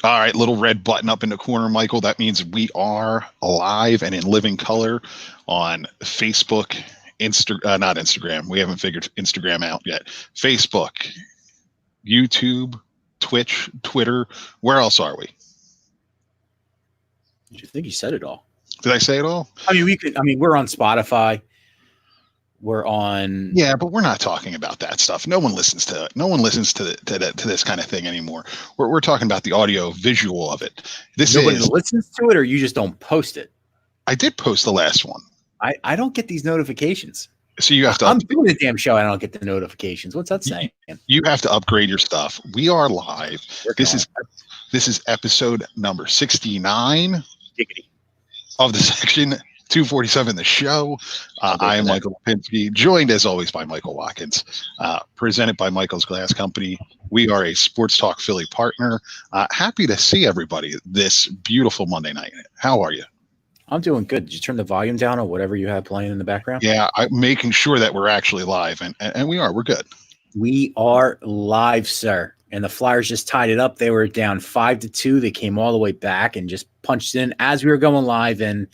All right, little red button up in the corner, Michael. That means we are live and in living color on Facebook, not Instagram. We haven't figured Instagram out yet. Facebook, YouTube, Twitch, Twitter. Where else are we? I think you said it all. Did I say it all? I mean, we're on Spotify. We're on. Yeah, but we're not talking about that stuff. No one listens to it. No one listens to this kind of thing anymore. We're talking about the audio visual of it. Nobody listens to it, or you just don't post it. I did post the last one. I don't get these notifications. So you have to. I'm doing the damn show. I don't get the notifications. What's that saying? You have to upgrade your stuff. We are live. This is episode number 69 of the section 247, the show. I am Michael Pinsky, joined as always by Michael Watkins, presented by Michael's Glass Company. We are a Sports Talk Philly partner. Happy to see everybody this beautiful Monday night. How are you? I'm doing good. Did you turn the volume down on whatever you have playing in the background? Yeah, I'm making sure that we're actually live, and we are. We're good. We are live, sir. And the Flyers just tied it up. They were down 5-2. They came all the way back and just punched in as we were going live. And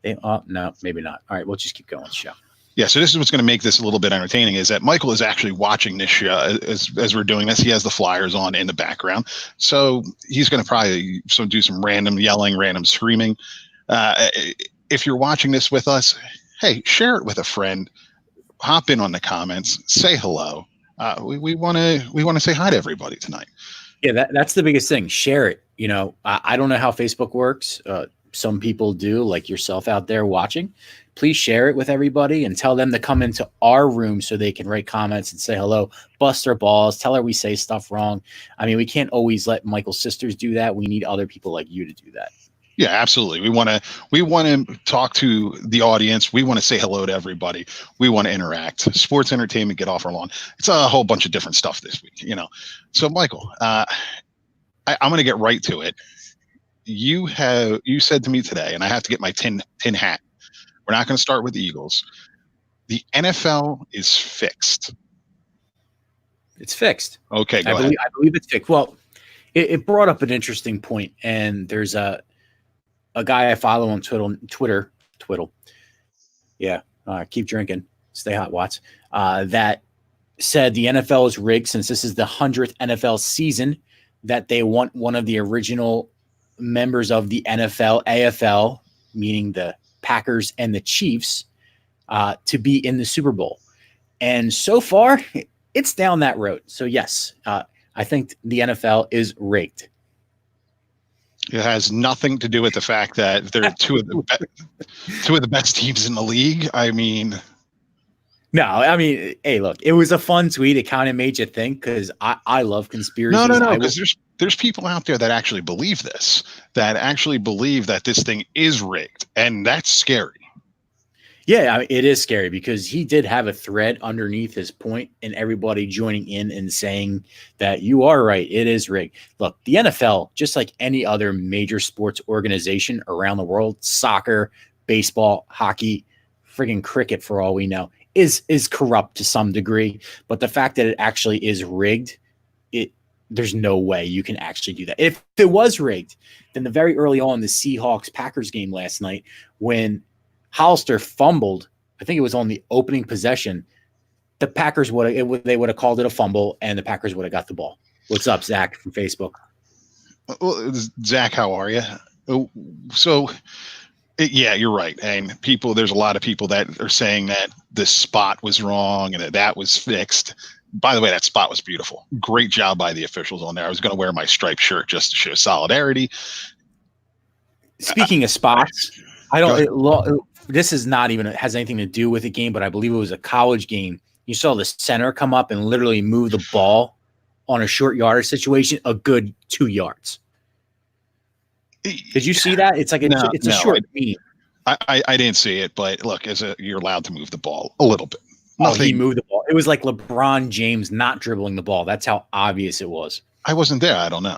no, maybe not. All right, we'll just keep going with the show. Yeah, so this is what's going to make this a little bit entertaining is that Michael is actually watching this show as we're doing this. He has the Flyers on in the background. So he's going to probably do some random yelling, random screaming. If you're watching this with us, hey, share it with a friend. Hop in on the comments. Say hello. We want to say hi to everybody tonight. Yeah, that's the biggest thing. Share it. You know, I don't know how Facebook works. Some people do, like yourself out there watching. Please share it with everybody and tell them to come into our room so they can write comments and say hello, bust their balls, tell her we say stuff wrong. I mean, we can't always let Michael's sisters do that. We need other people like you to do that. Yeah, absolutely. We want to talk to the audience. We want to say hello to everybody. We want to interact. Sports entertainment, get off our lawn. It's a whole bunch of different stuff this week, you know. So, Michael, I'm going to get right to it. You said to me today, and I have to get my tin hat. We're not going to start with the Eagles. The NFL is fixed. It's fixed. Okay, go ahead. I believe it's fixed. Well, it brought up an interesting point, and there's a guy I follow on Twitter. Yeah, keep drinking, stay hot, Watts. That said the NFL is rigged since this is the 100th NFL season. That they want one of the original members of the NFL, AFL, meaning the Packers and the Chiefs, to be in the Super Bowl. And so far, it's down that road. So yes, I think the NFL is rigged. It has nothing to do with the fact that they're two of the best teams in the league. I mean, hey, look, it was a fun tweet. It kind of made you think because I love conspiracies. No, because there's people out there that actually believe this, that actually believe that this thing is rigged, and that's scary. Yeah, it is scary because he did have a thread underneath his point and everybody joining in and saying that you are right. It is rigged. Look, the NFL, just like any other major sports organization around the world, soccer, baseball, hockey, friggin' cricket, for all we know, is corrupt to some degree. But the fact that it actually is rigged, there's no way you can actually do that. If it was rigged, then the very early on the Seahawks-Packers game last night when Hollister fumbled, I think it was on the opening possession, the Packers would have called it a fumble and the Packers would have got the ball. What's up, Zach from Facebook? Well, Zach, how are you? So, yeah, you're right. And there's a lot of people that are saying that the spot was wrong and that was fixed. By the way, that spot was beautiful. Great job by the officials on there. I was going to wear my striped shirt just to show solidarity. Speaking of spots, this is not even has anything to do with the game, but I believe it was a college game. You saw the center come up and literally move the ball on a short yardage situation a good 2 yards. Did you see that? It's like it's a short mean. I didn't see it, but look, you're allowed to move the ball a little bit. He moved the ball. It was like LeBron James not dribbling the ball. That's how obvious it was. I wasn't there. I don't know.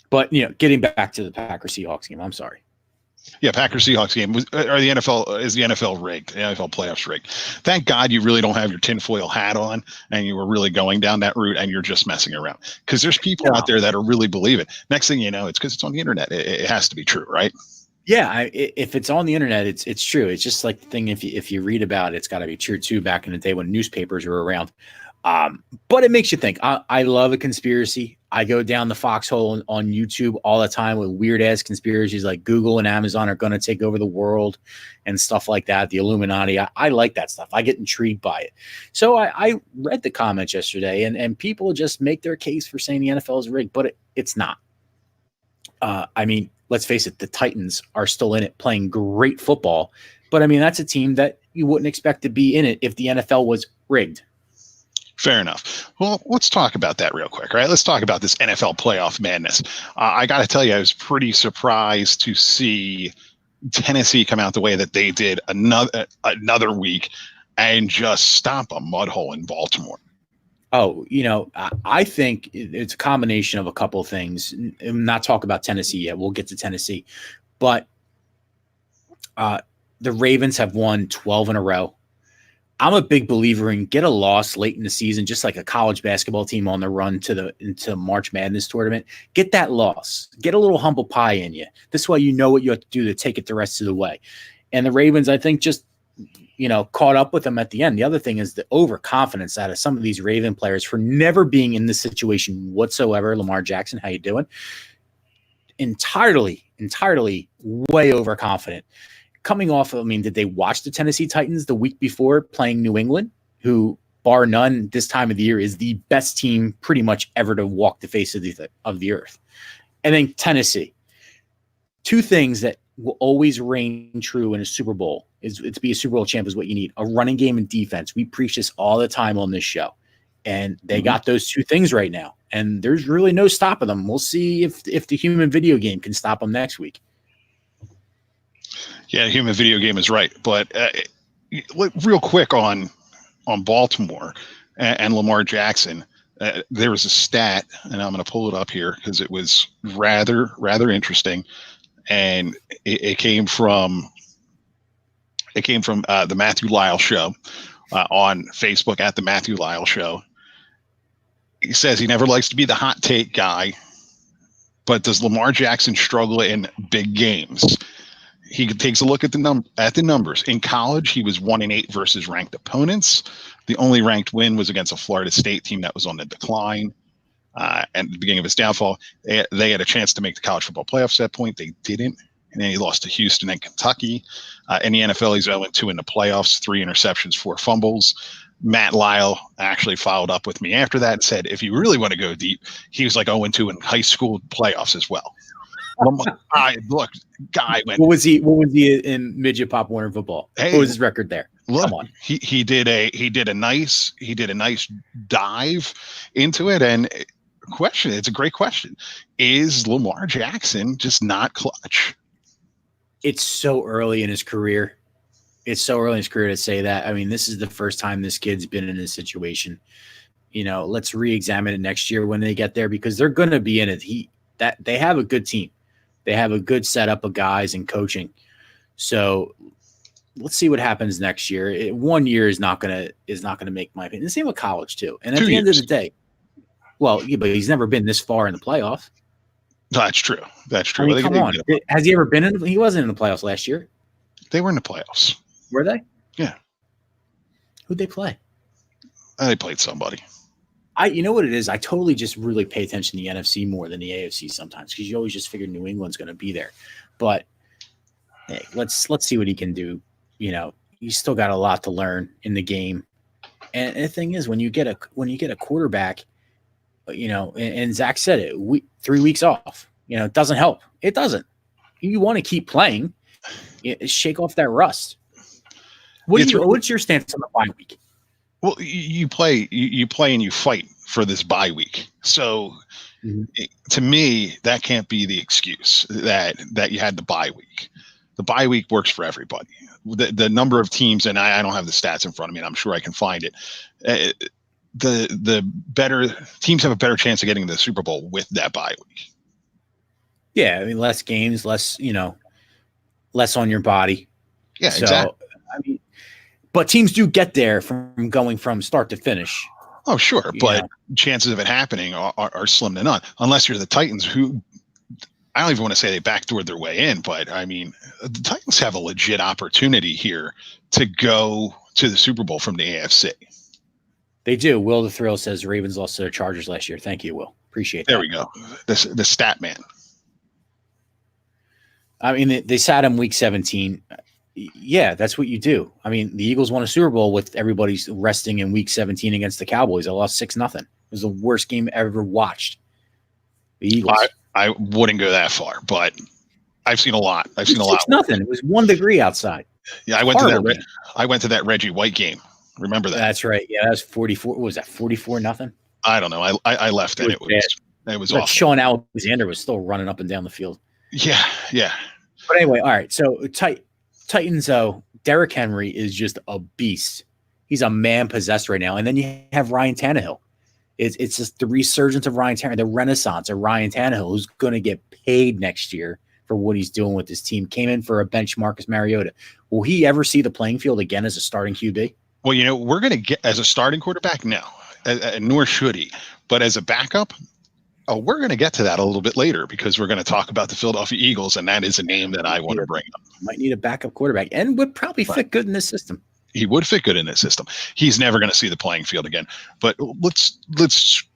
But, getting back to the Packers-Seahawks game, I'm sorry. Yeah, Packers Seahawks game was, or the NFL is the NFL rigged, the NFL playoffs rigged. Thank God you really don't have your tinfoil hat on, and you were really going down that route, and you're just messing around. Because there's people out there that are really believe it. Next thing you know, it's because it's on the internet. It has to be true, right? Yeah, if it's on the internet, it's true. It's just like the thing if you read about it, it's got to be true too. Back in the day when newspapers were around, but it makes you think. I love a conspiracy. I go down the foxhole on YouTube all the time with weird ass conspiracies like Google and Amazon are going to take over the world and stuff like that. The Illuminati. I like that stuff. I get intrigued by it. So I read the comments yesterday, and people just make their case for saying the NFL is rigged, but it's not. I mean, let's face it, the Titans are still in it playing great football. But I mean, that's a team that you wouldn't expect to be in it if the NFL was rigged. Fair enough. Well, let's talk about that real quick, right? Let's talk about this NFL playoff madness. I got to tell you, I was pretty surprised to see Tennessee come out the way that they did another week and just stomp a mud hole in Baltimore. Oh, I think it's a combination of a couple of things. I'm not talking about Tennessee yet. We'll get to Tennessee. But the Ravens have won 12 in a row. I'm a big believer in get a loss late in the season, just like a college basketball team on the run into March Madness tournament. Get that loss. Get a little humble pie in you. This way you know what you have to do to take it the rest of the way. And the Ravens, I think, just caught up with them at the end. The other thing is the overconfidence out of some of these Raven players for never being in this situation whatsoever. Lamar Jackson, how you doing? Entirely way overconfident. Coming off of, did they watch the Tennessee Titans the week before playing New England, who, bar none, this time of the year is the best team pretty much ever to walk the face of the earth? And then Tennessee. Two things that will always reign true in a Super Bowl is to be a Super Bowl champ is what you need. A running game and defense. We preach this all the time on this show. And they got those two things right now. And there's really no stopping them. We'll see if the human video game can stop them next week. Yeah, the human video game is right. But real quick on Baltimore and Lamar Jackson, there was a stat, and I'm going to pull it up here because it was rather interesting. And it came from the Matthew Lyle Show on Facebook at the Matthew Lyle Show. He says he never likes to be the hot take guy, but does Lamar Jackson struggle in big games? He takes a look at the numbers. In college, he was 1-8 versus ranked opponents. The only ranked win was against a Florida State team that was on the decline. And at the beginning of his downfall, they had a chance to make the college football playoffs at that point. They didn't. And then he lost to Houston and Kentucky. In the NFL, he's 0-2 in the playoffs, 3 interceptions, 4 fumbles. Matt Lyle actually followed up with me after that and said, if you really want to go deep, he was like 0-2 in high school playoffs as well. Guy went. What was he in midget Pop Warner football? Hey, what was his record there? Look, come on. He did a nice dive into it. And it's a great question. Is Lamar Jackson just not clutch? It's so early in his career. It's so early in his career to say that. This is the first time this kid's been in this situation. Let's re-examine it next year when they get there, because they're going to be in it. They have a good team. They have a good setup of guys and coaching. So let's see what happens next year. 1 year is not gonna make my opinion. The same with college too. And at the end of the day, well, yeah, but he's never been this far in the playoffs. That's true. Come on. Has he ever been in? He wasn't in the playoffs last year. They were in the playoffs. Were they? Yeah. Who'd they play? They played somebody. You know what it is? I totally just really pay attention to the NFC more than the AFC sometimes, because you always just figure New England's going to be there. But hey, let's see what he can do. He's still got a lot to learn in the game. And the thing is, when you get a quarterback, and Zach said it, 3 weeks off, it doesn't help. It doesn't. You want to keep playing, shake off that rust. What's your stance on the bye week? Well, you play and you fight for this bye week. So to me, that can't be the excuse that you had the bye week. The bye week works for everybody. The number of teams, and I don't have the stats in front of me, and I'm sure I can find it. The better teams have a better chance of getting to the Super Bowl with that bye week. Yeah, less games, less, less on your body. Yeah, exactly. I mean, but teams do get there from going from start to finish. Oh, sure, but chances of it happening are slim to none, unless you're the Titans, who I don't even want to say they backdoored their way in, but I mean, the Titans have a legit opportunity here to go to the Super Bowl from the AFC. They do. Will the Thrill says Ravens lost to their Chargers last year. Thank you, Will. Appreciate that. There we go. The stat man. I mean, they sat him week 17. Yeah, that's what you do. I mean, the Eagles won a Super Bowl with everybody's resting in week 17 against the Cowboys. They lost 6-0. It was the worst game ever watched. The Eagles. I wouldn't go that far, but I've seen a lot. I've seen a lot. 6-0. It was 1 degree outside. Yeah, I went to that Reggie White game. Remember that? That's right. Yeah, that was 44. What was that? 44-0? I don't know. I left and it was awful. Sean Alexander was still running up and down the field. Yeah. But anyway, all right. So Titans, Derrick Henry is just a beast. He's a man possessed right now. And then you have Ryan Tannehill. It's just the resurgence of Ryan Tannehill, the renaissance of Ryan Tannehill, who's going to get paid next year for what he's doing with this team. Came in for a bench Marcus Mariota. Will he ever see the playing field again as a starting QB? Well, we're going to get as a starting quarterback now, nor should he. But as a backup, we're going to get to that a little bit later because we're going to talk about the Philadelphia Eagles, and that is a name that I want to bring up. Might need a backup quarterback and would probably fit good in this system. He would fit good in this system. He's never going to see the playing field again. But let's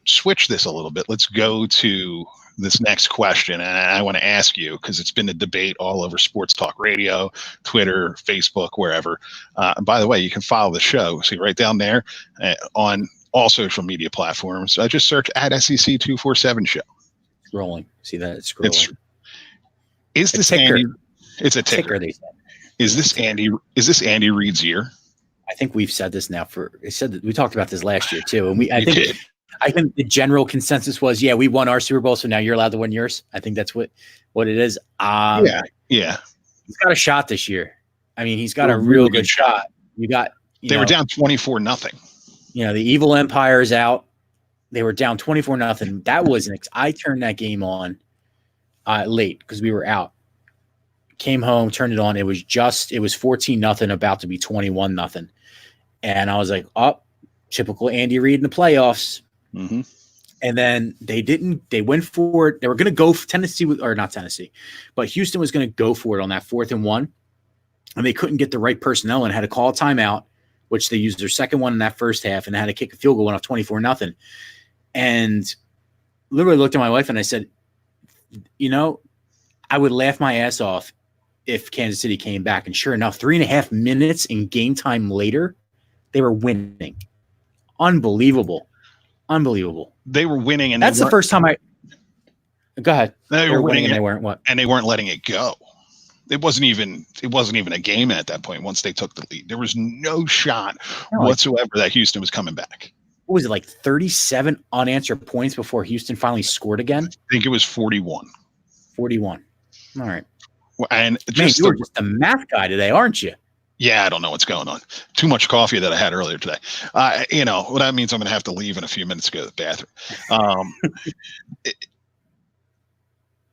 switch this a little bit. Let's go to this next question, and I want to ask you because it's been a debate all over Sports Talk Radio, Twitter, Facebook, wherever. By the way, you can follow the show. See right down there on all social media platforms. Just search at SEC 247 show. Scrolling. See that? It's scrolling. Is this Andy? It's a ticker. They said. Is this Andy Reid's year? I think we've said this now we talked about this last year too. And I think the general consensus was, we won our Super Bowl, so now you're allowed to win yours. I think that's what it is. Yeah. He's got a shot this year. I mean, he's got a real good shot. They were down 24-0. The evil empire is out. They were down 24-0. That was I turned that game on late because we were out. Came home, turned it on. It was 14-0, about to be 21-0. And I was like, typical Andy Reid in the playoffs. Mm-hmm. And then they went for it. They were going to go for but Houston was going to go for it on that 4th and 1. And they couldn't get the right personnel and had to call a timeout, which they used their second one in that first half, and they had to kick a field goal off 24-0. And literally looked at my wife and I said, I would laugh my ass off if Kansas City came back. And sure enough, 3.5 minutes in game time later, they were winning. Unbelievable. They were winning, and that's the first time go ahead. They were winning, and they weren't what? And they weren't letting it go. It wasn't even a game at that point. Once they took the lead, there was no shot whatsoever that Houston was coming back. What was it, like 37 unanswered points before Houston finally scored again? I think it was 41. 41. All right. And you're just a math guy today, aren't you? Yeah, I don't know what's going on. Too much coffee that I had earlier today. What that means, I'm going to have to leave in a few minutes to go to the bathroom.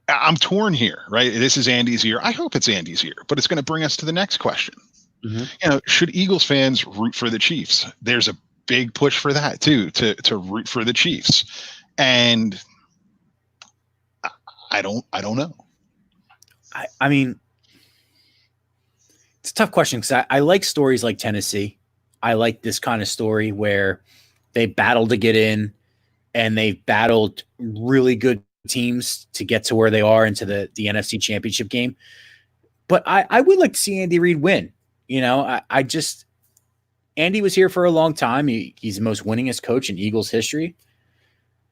I'm torn here, right? This is Andy's year. I hope it's Andy's year, but it's going to bring us to the next question. Mm-hmm. Should Eagles fans root for the Chiefs? There's a big push for that too, to root for the Chiefs. And I don't know. I mean, it's a tough question because I like stories like Tennessee. I like this kind of story where they battled to get in and they battled really good teams to get to where they are into the NFC Championship game. But I would like to see Andy Reid win. Andy was here for a long time. He's the most winningest coach in Eagles history.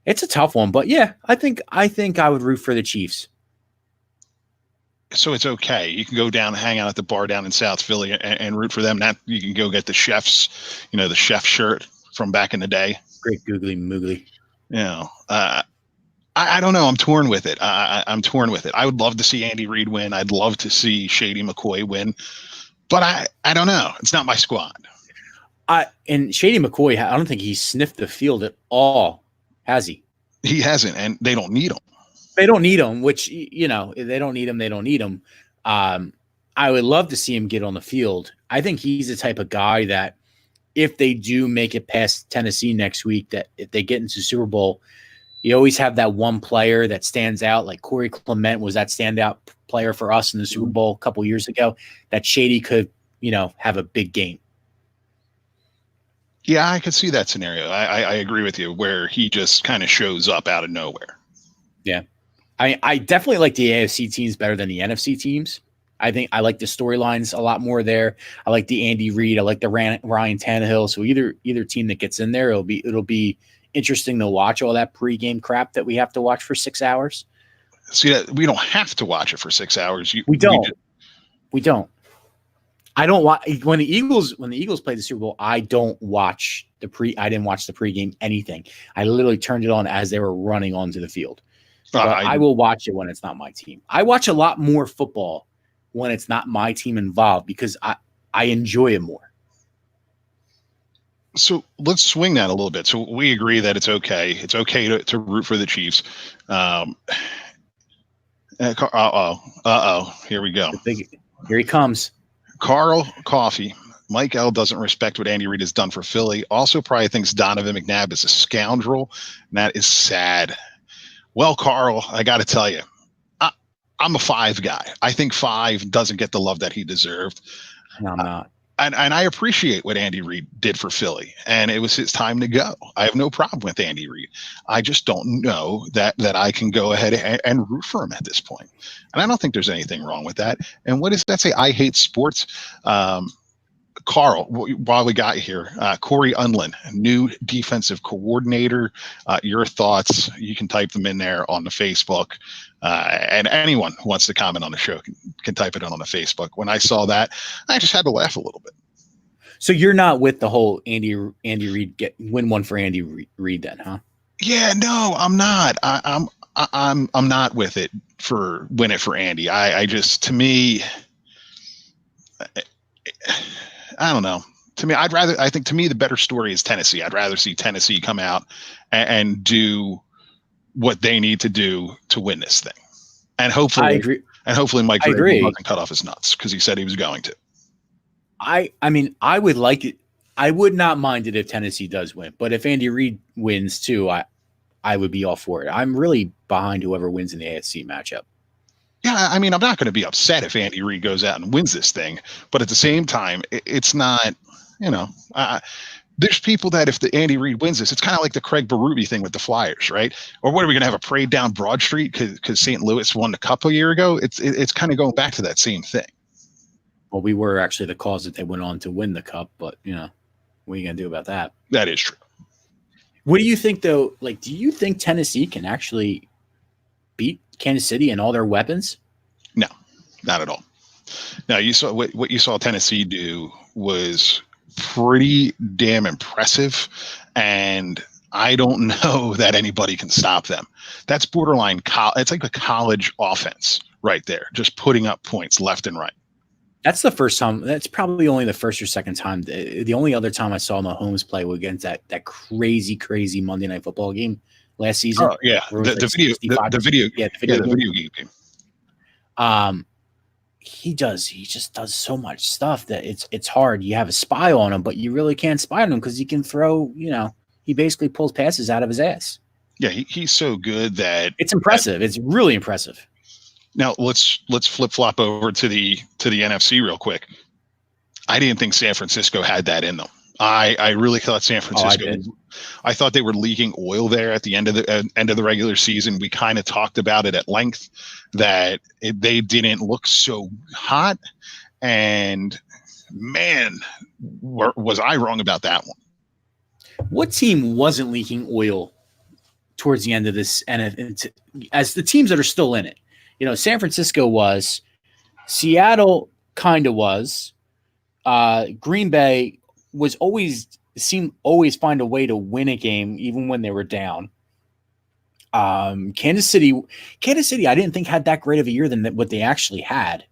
It's a tough one, but yeah, I think I would root for the Chiefs. So it's okay. You can go down and hang out at the bar down in South Philly and root for them. Now you can go get the chef's, the chef shirt from back in the day. Great googly moogly. I don't know. I'm torn with it. I'm torn with it. I would love to see Andy Reid win. I'd love to see Shady McCoy win, but I don't know. It's not my squad. And Shady McCoy, I don't think he sniffed the field at all, has he? He hasn't, and they don't need him. They don't need him, which, they don't need him. They don't need him. I would love to see him get on the field. I think he's the type of guy that if they do make it past Tennessee next week, that if they get into Super Bowl, you always have that one player that stands out. Like Corey Clement was that standout player for us in the Super Bowl a couple years ago, that Shady could, have a big game. Yeah, I could see that scenario. I agree with you where he just kind of shows up out of nowhere. Yeah. I definitely like the AFC teams better than the NFC teams. I think I like the storylines a lot more there. I like the Andy Reid. I like the Ryan Tannehill. So either team that gets in there, it'll be interesting to watch all that pregame crap that we have to watch for 6 hours. See, that we don't have to watch it for 6 hours. We don't. I don't watch when the Eagles play the Super Bowl. I didn't watch the pregame anything. I literally turned it on as they were running onto the field. But I will watch it when it's not my team. I watch a lot more football when it's not my team involved because I enjoy it more. So let's swing that a little bit. So we agree that it's okay. It's okay to root for the Chiefs. Here we go. Here he comes. Carl Coffey. Mike L. doesn't respect what Andy Reid has done for Philly. Also probably thinks Donovan McNabb is a scoundrel, and that is sad. Well, Carl, I got to tell you, I'm a 5 guy. I think 5 doesn't get the love that he deserved. No, I'm not. And I appreciate what Andy Reid did for Philly, and it was his time to go. I have no problem with Andy Reid. I just don't know that I can go ahead and root for him at this point. And I don't think there's anything wrong with that. And what does that say? I hate sports. Carl, while we got you here, Corey Unlin, new defensive coordinator. Your thoughts, you can type them in there on the Facebook. And anyone who wants to comment on the show can type it in on the Facebook. When I saw that, I just had to laugh a little bit. So you're not with the whole Andy Reid win one for Andy Reid then, huh? Yeah, no, I'm not. I'm not with it for win it for Andy. I just, to me, I don't know. To me, I think to me, the better story is Tennessee. I'd rather see Tennessee come out and do what they need to do to win this thing. And hopefully, I agree. And hopefully Mike Vrabel doesn't cut off his nuts because he said he was going to. I mean, I would like it. I would not mind it if Tennessee does win, but if Andy Reid wins too, I would be all for it. I'm really behind whoever wins in the AFC matchup. Yeah, I mean, I'm not going to be upset if Andy Reid goes out and wins this thing, but at the same time, it's not, there's people that if the Andy Reid wins this, it's kind of like the Craig Berube thing with the Flyers, right? Or what are we going to have a parade down Broad Street because St. Louis won the Cup a year ago? It's kind of going back to that same thing. Well, we were actually the cause that they went on to win the Cup, but what are you going to do about that? That is true. What do you think, though? Like, do you think Tennessee can actually beat Kansas City and all their weapons? No, not at all. Now, you saw what you saw Tennessee do was pretty damn impressive, and I don't know that anybody can stop them. That's borderline. It's like a college offense right there, just putting up points left and right. That's the first time. That's probably only the first or second time. The only other time I saw Mahomes play was against that crazy Monday Night Football game last season. Oh yeah, the video game. He just does so much stuff that it's hard. You have a spy on him, but you really can't spy on him because he can throw. He basically pulls passes out of his ass. Yeah, he's so good that it's impressive. It's really impressive. Now let's flip flop over to the NFC real quick. I didn't think San Francisco had that in them. I really thought San Francisco. I thought they were leaking oil there at the end of the regular season. We kind of talked about it at length that they didn't look so hot, and man, was I wrong about that one? What team wasn't leaking oil towards the end of this? And as the teams that are still in it, San Francisco was, Seattle kind of was, Green Bay was always find a way to win a game even when they were down. Kansas City, I didn't think had that great of a year than what they actually had.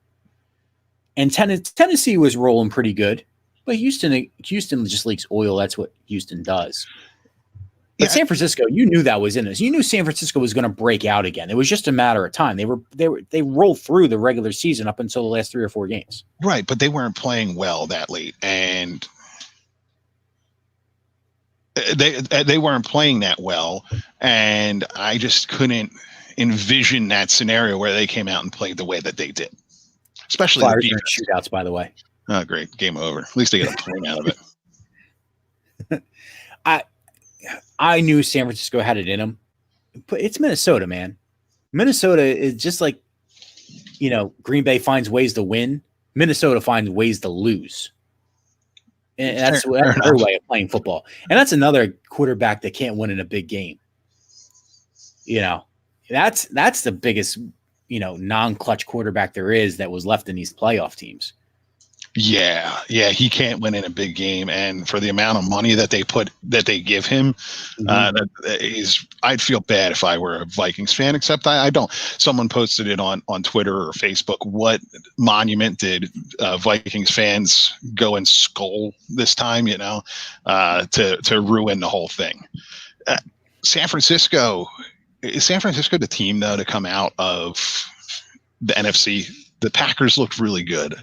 And Tennessee was rolling pretty good, but Houston just leaks oil. That's what Houston does. But San Francisco, you knew that was in this. You knew San Francisco was going to break out again. It was just a matter of time. They rolled through the regular season up until the last 3 or 4 games. Right, but they weren't playing well that late, and they weren't playing that well, and I just couldn't envision that scenario where they came out and played the way that they did. Especially Flyers the are in shootouts, by the way. Oh, great. Game over. At least they get a point out of it. I knew San Francisco had it in them. But it's Minnesota, man. Minnesota is just like, Green Bay finds ways to win. Minnesota finds ways to lose. And that's their way of playing football. And that's another quarterback that can't win in a big game. That's the biggest, non-clutch quarterback there is that was left in these playoff teams. Yeah, he can't win in a big game, and for the amount of money that they give him, I'd feel bad if I were a Vikings fan. Except I don't. Someone posted it on Twitter or Facebook. What monument did Vikings fans go and skull this time? To ruin the whole thing. San Francisco. Is San Francisco the team though to come out of the NFC? The Packers looked really good.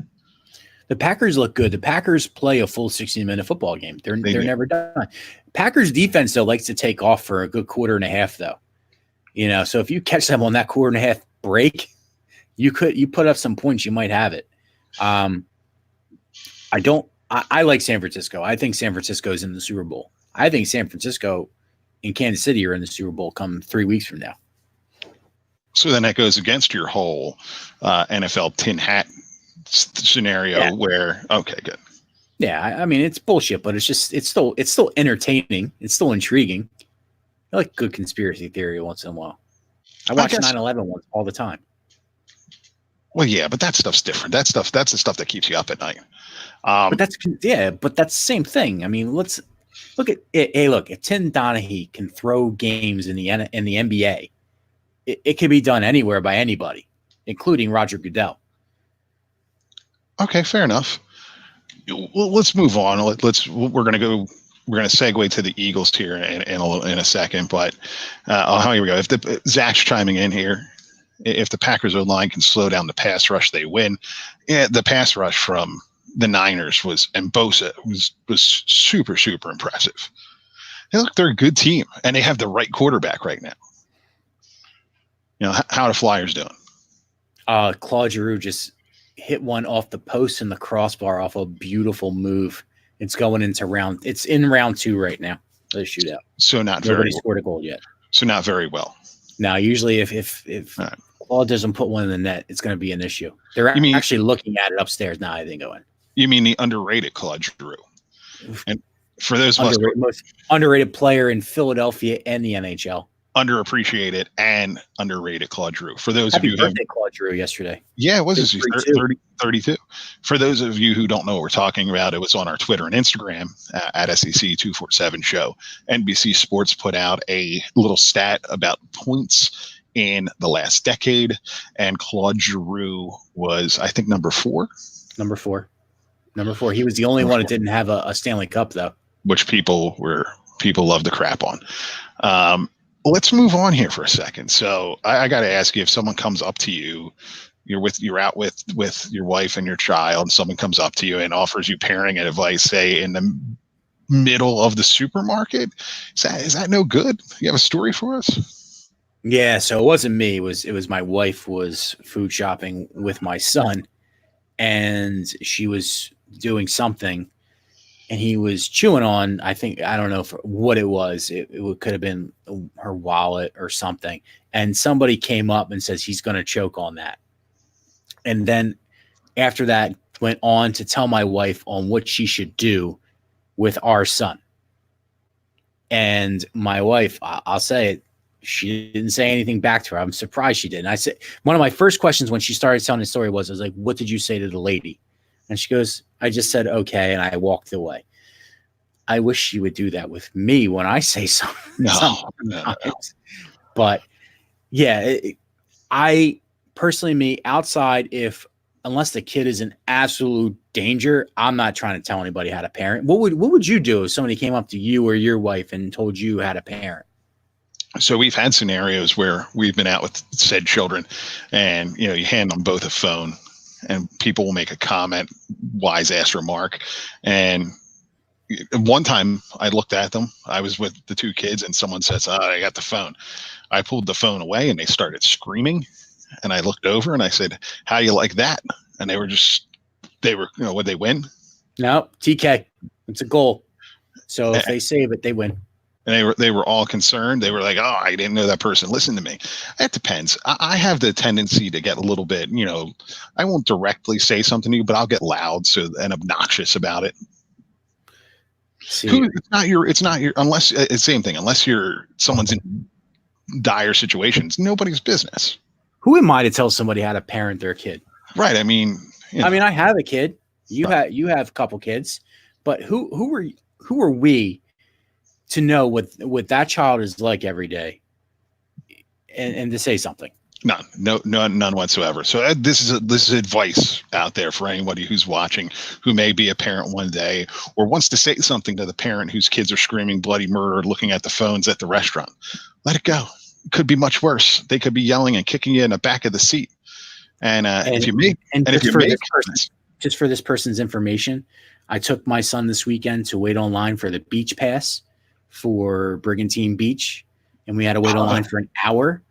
The Packers look good. The Packers play a full 60-minute football game. They're never done. Packers defense though likes to take off for a good quarter and a half though. So if you catch them on that quarter and a half break, you put up some points, you might have it. I like San Francisco. I think San Francisco is in the Super Bowl. I think San Francisco and Kansas City are in the Super Bowl come 3 weeks from now. So then that goes against your whole NFL tin hat scenario where good. Yeah, I mean it's bullshit, but it's still entertaining. It's still intriguing. I like good conspiracy theory once in a while. I watch 9/11 ones all the time. Well, yeah, but that stuff's different. That's the stuff that keeps you up at night. But that's the same thing. I mean, let's look at it. Hey, look, if Tim Donaghy can throw games in the NBA, it can be done anywhere by anybody, including Roger Goodell. Okay, fair enough. Well, let's move on. We're going to segue to the Eagles here in a second, but here we go. If Zach's chiming in here, if the Packers O-line can slow down the pass rush, they win. Yeah, the pass rush from the Niners and Bosa was super, super impressive. They're a good team, and they have the right quarterback right now. How are the Flyers doing? Claude Giroux just hit one off the post and the crossbar off a beautiful move. It's going into it's in round 2 right now. The shootout. So nobody scored a goal yet. So not very well. Now, usually if right. Claude doesn't put one in the net, it's going to be an issue. They're actually looking at it upstairs now. I think going. You mean the underrated Claude Giroux? And for those most underrated player in Philadelphia and the NHL. Underappreciated and underrated Claude Giroux. For those of you who Claude Giroux yesterday. Yeah, it was 32. For those of you who don't know what we're talking about, it was on our Twitter and Instagram at SEC247 show. NBC Sports put out a little stat about points in the last decade, and Claude Giroux was, I think, number 4. Number 4. He was the only one that didn't have a Stanley Cup, though. Which people love to crap on. Let's move on here for a second. So I got to ask you, if someone comes up to you, you're out with your wife and your child, and someone comes up to you and offers you parenting advice, say in the middle of the supermarket, is that no good? You have a story for us? Yeah. So it wasn't me. It was my wife was food shopping with my son, and she was doing something. And he was chewing on, I don't know what it was. It could have been her wallet or something. And somebody came up and says he's going to choke on that. And then after that went on to tell my wife on what she should do with our son. And my wife, I'll say it, she didn't say anything back to her. I'm surprised she didn't. I said, one of my first questions when she started telling the story was, I was like, what did you say to the lady? And she goes, I just said, okay. And I walked away. I wish she would do that with me when I say something. No. But yeah, I personally, outside, if unless the kid is in absolute danger, I'm not trying to tell anybody how to parent. What would you do if somebody came up to you or your wife and told you how to parent? So we've had scenarios where we've been out with said children, and you hand them both a phone, and people will make a comment, wise ass remark, and one time I looked at them. I was with the two kids, and someone says, "Oh, I got the phone." I pulled the phone away, and they started screaming. And I looked over and I said, "How do you like that?" And they were, would they win? No, TK. It's a goal. So if they save it, they win. And they were all concerned. They were like, "Oh, I didn't know that person listened to me." It depends. I have the tendency to get a little bit, I won't directly say something to you, but I'll get loud and obnoxious about it. It's not your, unless it's same thing, unless someone's in dire situations, nobody's business. Who am I to tell somebody how to parent their kid? Right. I mean, I have a kid. You have a couple kids, but who are we to know what that child is like every day, and to say something? None whatsoever. So this is advice out there for anybody who's watching, who may be a parent one day, or wants to say something to the parent whose kids are screaming bloody murder, looking at the phones at the restaurant. Let it go. It could be much worse. They could be yelling and kicking you in the back of the seat. Just for this person's information, I took my son this weekend to wait online for the beach pass for Brigantine Beach, and we had to wait online for an hour.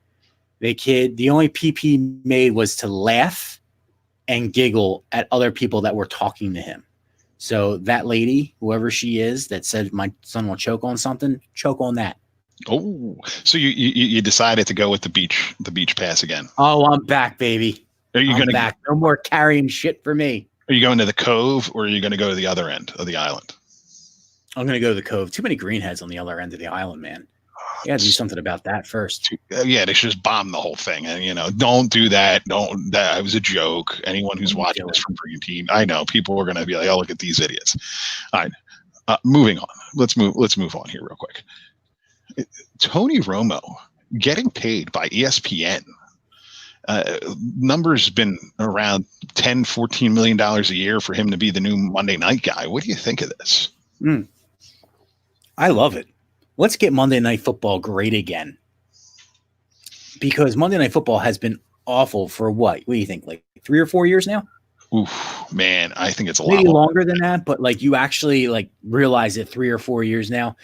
The only PP made was to laugh and giggle at other people that were talking to him. So that lady, whoever she is, that said my son will choke on something, choke on that. Oh, so you decided to go with the beach pass again? Oh, I'm back, baby. Are you going back? No more carrying shit for me. Are you going to the Cove, or are you going to go to the other end of the island? I'm going to go to the Cove. Too many greenheads on the other end of the island, man. You got to do something about that first. Yeah, they should just bomb the whole thing, and don't do that. That was a joke. Anyone who's watching this from Brigantine, I know people are going to be like, "Oh, look at these idiots." All right, moving on. Let's move on here real quick. Tony Romo getting paid by ESPN. Numbers been around $10-14 million a year for him to be the new Monday night guy. What do you think of this? I love it. Let's get Monday Night Football great again, because Monday Night Football has been awful for what do you think, like 3 or 4 years now? Oof, man, I think it's a maybe lot longer than that, but like you actually realize it 3 or 4 years now.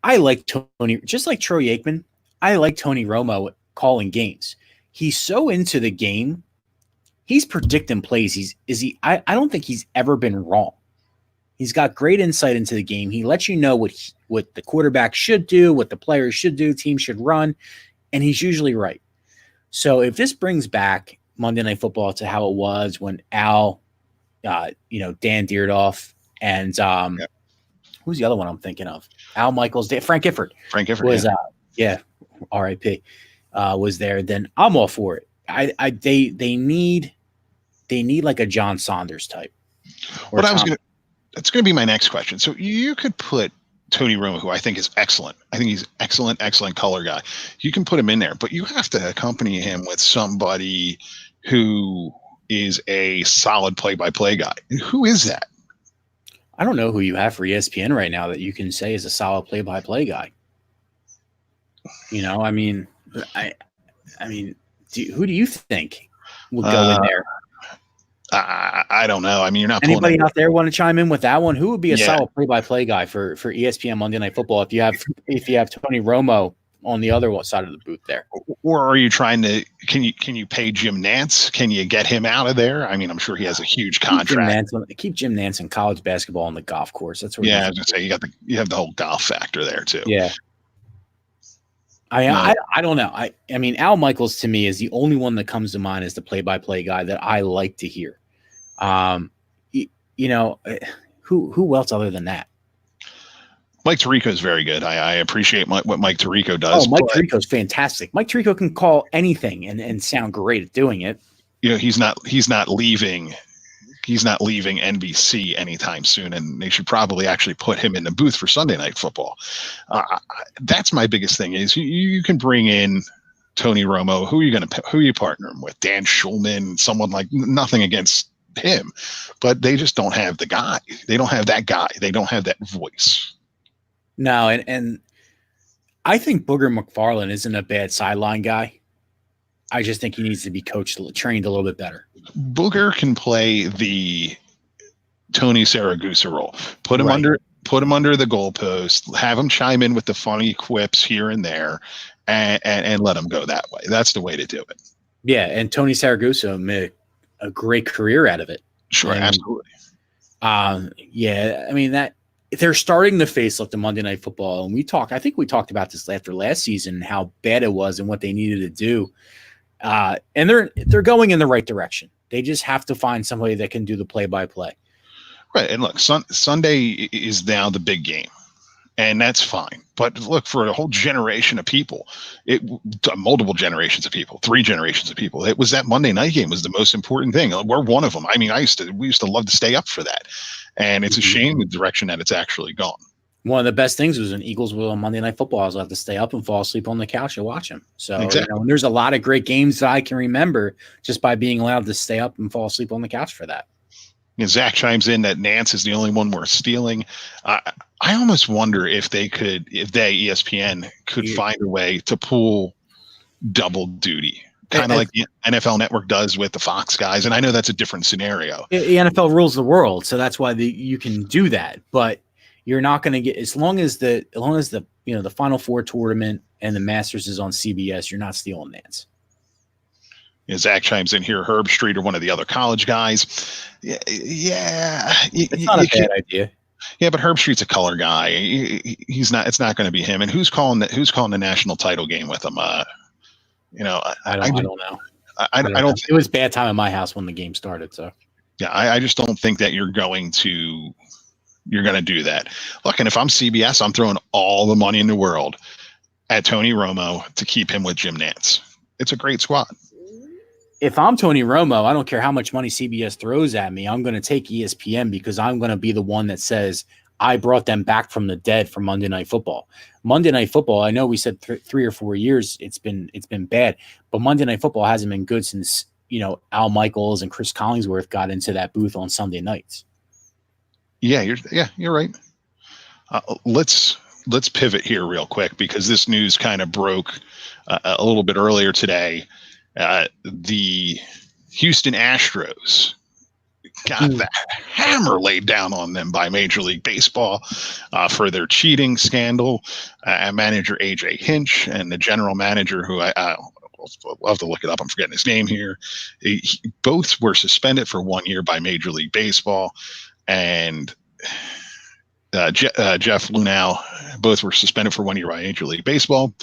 I like Tony, just like Troy Aikman. I like Tony Romo calling games. He's so into the game. He's predicting plays. I don't think he's ever been wrong. He's got great insight into the game. He lets you know what the quarterback should do, what the players should do, team should run, and he's usually right. So if this brings back Monday Night Football to how it was when Al, Dan Dierdorf, and who's the other one I'm thinking of? Al Michaels, Frank Gifford. Frank Gifford was R.I.P. Was there. Then I'm all for it. They need like a John Saunders type. That's going to be my next question. So you could put Tony Romo, who I think is excellent. I think he's excellent color guy. You can put him in there, but you have to accompany him with somebody who is a solid play-by-play guy. Who is that? I don't know who you have for ESPN right now that you can say is a solid play-by-play guy. I mean, who do you think would go in there? I don't know. I mean, you're not. Anybody out there want to chime in with that one? Who would be a solid play-by-play guy for ESPN Monday Night Football if you have Tony Romo on the other side of the booth there? Or are you trying to? Can you pay Jim Nantz? Can you get him out of there? I mean, I'm sure he has a huge contract. Keep Jim Nantz in college basketball on the golf course. That's what. Yeah, I was gonna say you have the whole golf factor there too. Yeah. I don't know. I mean, Al Michaels to me is the only one that comes to mind as the play-by-play guy that I like to hear. Who else other than that? Mike Tirico is very good. I appreciate what Mike Tirico does. Oh, Mike Tirico is fantastic. Mike Tirico can call anything and sound great at doing it. He's not leaving NBC anytime soon, and they should probably actually put him in the booth for Sunday Night Football. That's my biggest thing is you can bring in Tony Romo, who are you partnering with? Dan Schulman, someone like, nothing against him, but they just don't have the guy. They don't have that guy. They don't have that voice. No, and I think Booger McFarland isn't a bad sideline guy. I just think he needs to be trained a little bit better. Booger can play the Tony Saragusa role. Put him under the goalpost, have him chime in with the funny quips here and there, and let him go that way. That's the way to do it. Yeah, and Tony Saragusa made a great career out of it. Sure, and, absolutely. Yeah, I mean, that they're starting to face like the Monday Night Football, and I think we talked about this after last season, how bad it was and what they needed to do. And they're going in the right direction. They just have to find somebody that can do the play-by-play. Right, and look, Sunday is now the big game, and that's fine. But look, for a whole generation of people, multiple generations of people, 3 generations of people, it was that Monday night game was the most important thing. We're one of them. I mean, we used to love to stay up for that, and it's a shame the direction that it's actually gone. One of the best things was when Eagles were on Monday Night Football. I was allowed to stay up and fall asleep on the couch and watch them. So exactly. And there's a lot of great games that I can remember just by being allowed to stay up and fall asleep on the couch for that. Zach chimes in that Nance is the only one worth stealing. I almost wonder if ESPN could find a way to pull double duty, kind of like the NFL Network does with the Fox guys. And I know that's a different scenario. The NFL rules the world, so that's why you can do that. But you're not going to get, as long as the the Final Four tournament and the Masters is on CBS, you're not stealing Nance. Zach chimes in here. Herb Street or one of the other college guys. Yeah, it's not a bad idea. Yeah, but Herb Street's a color guy. He's not. It's not going to be him. And who's calling the national title game with him? I don't know. I don't. It was bad time in my house when the game started. So yeah, I just don't think that you're going to do that. Look, and if I'm CBS, I'm throwing all the money in the world at Tony Romo to keep him with Jim Nance. It's a great squad. If I'm Tony Romo, I don't care how much money CBS throws at me. I'm going to take ESPN because I'm going to be the one that says I brought them back from the dead for Monday Night Football. Monday Night Football, I know we said 3 or 4 years it's been bad, but Monday Night Football hasn't been good since Al Michaels and Chris Collingsworth got into that booth on Sunday nights. Yeah, you're right. Let's pivot here real quick because this news kind of broke a little bit earlier today. The Houston Astros got the hammer laid down on them by Major League Baseball for their cheating scandal. Manager AJ Hinch and the general manager, who I'll have to look it up, I'm forgetting his name here. Both were suspended for 1 year by Major League Baseball, and Jeff Lunau, both were suspended for 1 year by Major League Baseball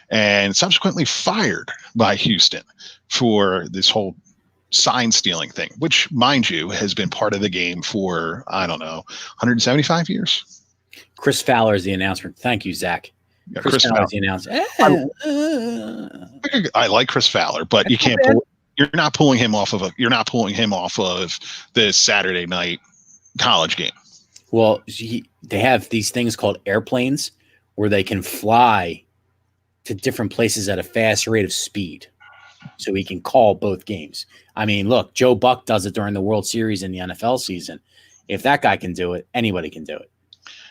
and subsequently fired by Houston for this whole sign stealing thing, which, mind you, has been part of the game for, 175 years. Chris Fowler is the announcer. Thank you, Zach. Yeah, Chris Fowler is the announcer. I like Chris Fowler, but you're not pulling him off of the Saturday night college game. Well, they have these things called airplanes where they can fly to different places at a fast rate of speed. So he can call both games. I mean, look, Joe Buck does it during the World Series in the NFL season. If that guy can do it, anybody can do it.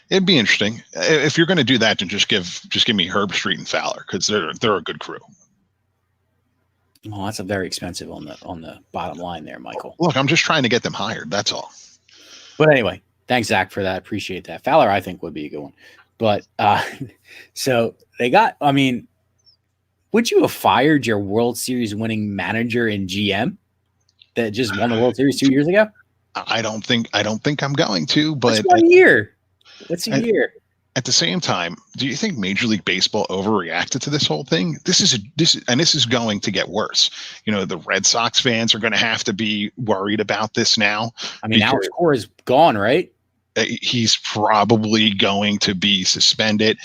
It'd be interesting. If you're going to do that, then just give me Herb Street and Fowler because they're a good crew. Well, that's a very expensive on the bottom line there, Michael. Look, I'm just trying to get them hired. That's all. But anyway, thanks, Zach, for that. Appreciate that. Fowler, I think, would be a good one. But so they got, I mean, would you have fired your World Series winning manager and GM that just won the World Series 2 years ago? I don't think I'm going to, but that's 1 year. What's a year? At the same time, do you think Major League Baseball overreacted to this whole thing? This is going to get worse. The Red Sox fans are going to have to be worried about this now. I mean, Alex Cora is gone, right? He's probably going to be suspended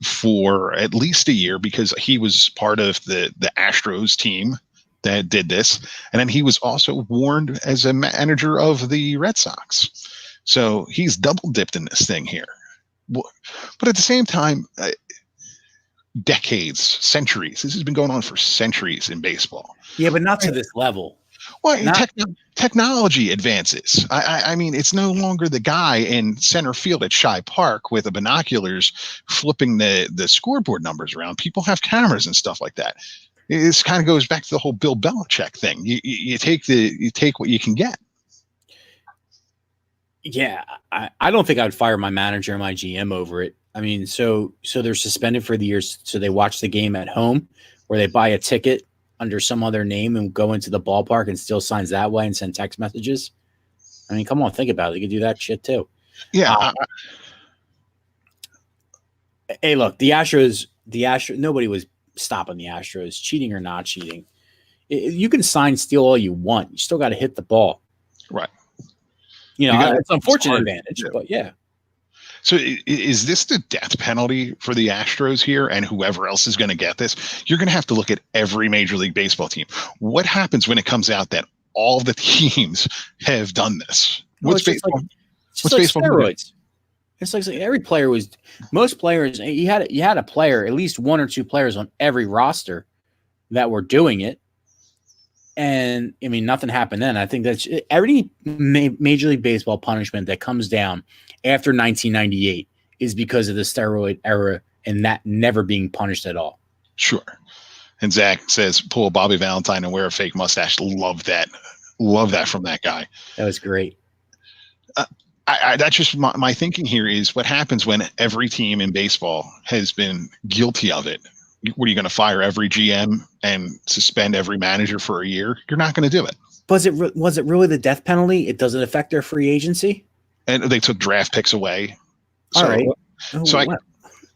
for at least a year because he was part of the Astros team that did this. And then he was also warned as a manager of the Red Sox. So he's double dipped in this thing here. But at the same time, decades, centuries. This has been going on for centuries in baseball. Yeah, but not to this level. Well, Not technology advances. I mean, it's no longer the guy in center field at Shy Park with the binoculars flipping the scoreboard numbers around. People have cameras and stuff like that. This kind of goes back to the whole Bill Belichick thing. You take what you can get. Yeah, I don't think I'd fire my manager and my GM over it. I mean, so they're suspended for the years, so they watch the game at home, or they buy a ticket under some other name and go into the ballpark and steal signs that way and send text messages. I mean, come on, think about it. You could do that shit too. Yeah. Hey, look, the Astros, nobody was stopping the Astros, cheating or not cheating. You can sign steal all you want. You still got to hit the ball. Right. You know, it's an unfortunate advantage, but yeah. So is this the death penalty for the Astros here and whoever else is going to get this? You're going to have to look at every Major League Baseball team. What happens when it comes out that all the teams have done this? What's baseball? It's like steroids. It's like every player was, most players, you had a player, at least one or two players on every roster that were doing it. And I mean, nothing happened then. I think that's every Major League Baseball punishment that comes down after 1998 is because of the steroid era and that never being punished at all. Sure. And Zach says, pull a Bobby Valentine and wear a fake mustache. Love that. Love that from that guy. That was great. That's just my thinking here is what happens when every team in baseball has been guilty of it. What are you going to fire every GM and suspend every manager for a year? You're not going to do it. Was it really the death penalty? It doesn't affect their free agency? And they took draft picks away. All right. So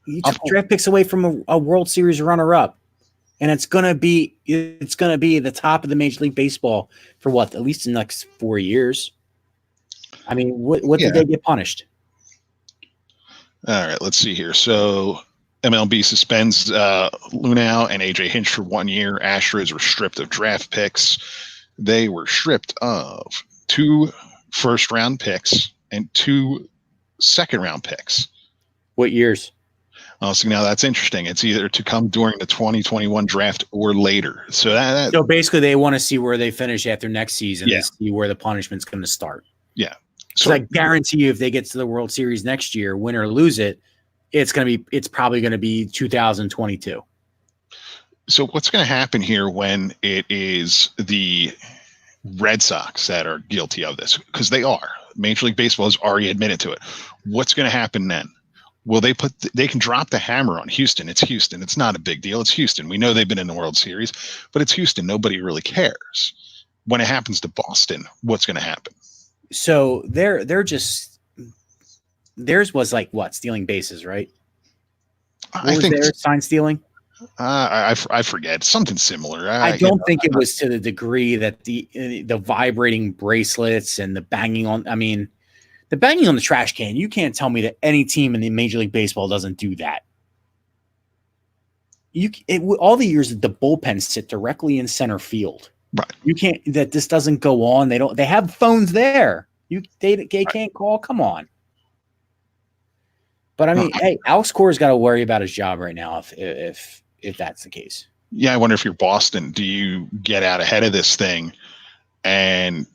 you took draft picks away from a World Series runner-up, and it's gonna be the top of the Major League Baseball for what? At least in the next 4 years. I mean, what did they get punished? All right, let's see here. So MLB suspends Lunau and AJ Hinch for 1 year. Astros were stripped of draft picks. They were stripped of 2 first-round picks and 2 second-round picks. What years? So now that's interesting. It's either to come during the 2021 draft or later. So so basically, they want to see where they finish after next season and see where the punishment's going to start. Yeah. So I guarantee you, if they get to the World Series next year, win or lose it, it's probably going to be 2022. So what's going to happen here when it is the Red Sox that are guilty of this? Because they are. Major League Baseball has already admitted to it. What's going to happen then? Will they can drop the hammer on Houston? It's Houston. It's not a big deal. It's Houston. We know they've been in the World Series, but it's Houston. Nobody really cares. When it happens to Boston, what's going to happen? So they're just theirs was like what, stealing bases, right? I think theirs sign stealing. I forget, something similar. I don't think it was to the degree that the vibrating bracelets and the banging on. I mean, the banging on the trash can. You can't tell me that any team in the Major League Baseball doesn't do that. All the years that the bullpens sit directly in center field. Right. You can't. That this doesn't go on. They have phones there. They can't call. Come on. But I mean, hey, Alex Cora's got to worry about his job right now if that's the case. Yeah, I wonder if you're Boston, do you get out ahead of this thing and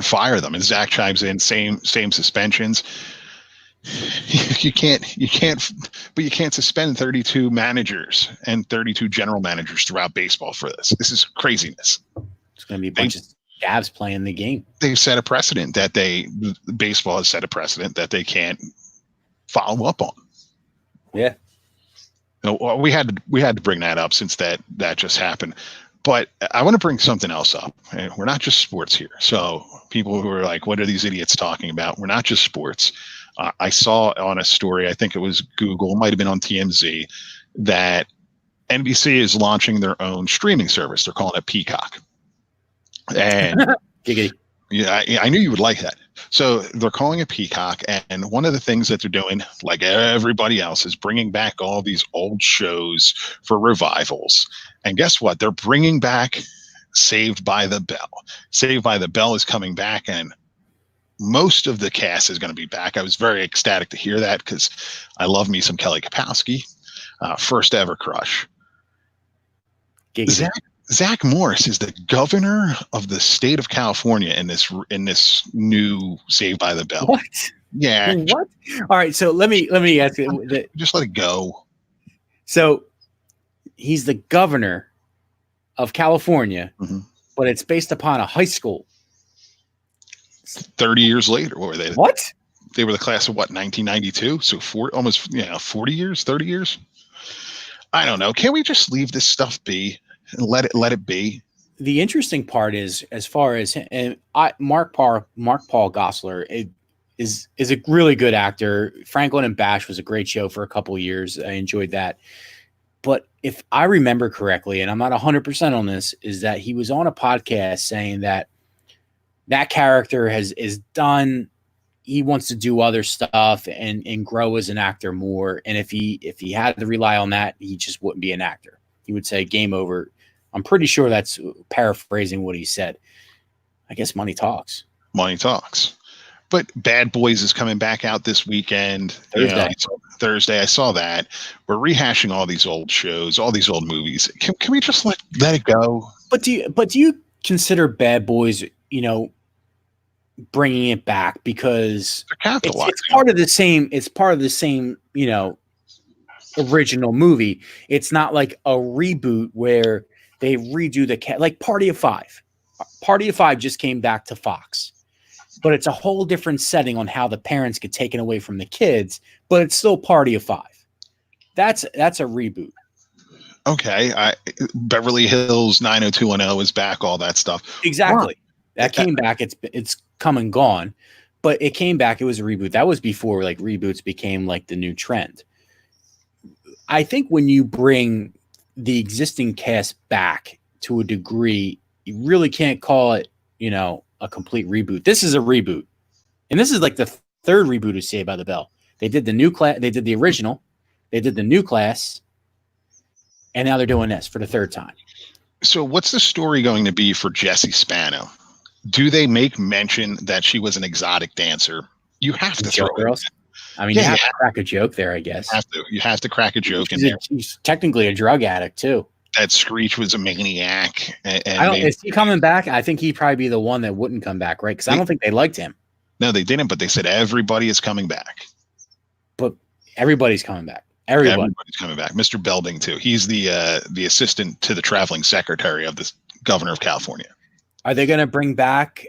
fire them? And Zach chimes in, same suspensions. You can't suspend 32 managers and 32 general managers throughout baseball for this. This is craziness. It's going to be a bunch of scabs playing the game. They've set a precedent baseball has set a precedent that they can't follow up on. Yeah. We had to bring that up since that just happened. But I want to bring something else up. And we're not just sports here. So people who are like, what are these idiots talking about? We're not just sports. I saw on a story, I think it was Google, might have been on TMZ, that NBC is launching their own streaming service. They're calling it Peacock. And yeah, I knew you would like that. So they're calling it Peacock. And one of the things that they're doing, like everybody else, is bringing back all these old shows for revivals. And guess what? They're bringing back Saved by the Bell. Saved by the Bell is coming back, and most of the cast is going to be back. I was very ecstatic to hear that because I love me some Kelly Kapowski. first ever crush. Giggity. Zach Morris is the governor of the state of California in this new Saved by the Bell. What? Yeah. What? All right. So let me ask you. Just let it go. So he's the governor of California, but it's based upon a high school. 30 years later, what were they? What? They were the class of what, 1992? So 40 years, 30 years. I don't know. Can't we just leave this stuff be and let it be? The interesting part is, as far as Mark Paul Gosselaar is a really good actor. Franklin and Bash was a great show for a couple of years. I enjoyed that. But if I remember correctly, and I'm not 100% on this, is that he was on a podcast saying that character is done. He wants to do other stuff and grow as an actor more. And if he had to rely on that, he just wouldn't be an actor. He would say game over. I'm pretty sure that's paraphrasing what he said. I guess money talks. Money talks. But Bad Boys is coming back out this weekend. Thursday. Thursday. I saw that. We're rehashing all these old shows, all these old movies. Can we just let it go? But do you consider Bad Boys, bringing it back because it's part of the same. It's part of the same, original movie. It's not like a reboot where they redo like Party of Five. Party of Five just came back to Fox, but it's a whole different setting on how the parents get taken away from the kids, but it's still Party of Five. That's a reboot. Okay. Beverly Hills 90210 is back, all that stuff. Exactly. That came back. It's come and gone, but it came back. It was a reboot. That was before like reboots became like the new trend. I think when you bring the existing cast back to a degree, you really can't call it, a complete reboot. This is a reboot. And this is like the third reboot of Saved by the Bell. They did the new class. They did the original. They did the new class. And now they're doing this for the third time. So what's the story going to be for Jessie Spano? Do they make mention that she was an exotic dancer? You have to throw girls. I mean, you have to crack a joke there, I guess. You have to crack a joke in there. She's technically a drug addict too. That Screech was a maniac. Is he coming back? I think he'd probably be the one that wouldn't come back, right? Because I don't think they liked him. No, they didn't, but they said everybody is coming back. But everybody's coming back. Everybody's coming back. Mr. Belding too. He's the assistant to the traveling secretary of the governor of California. Are they going to bring back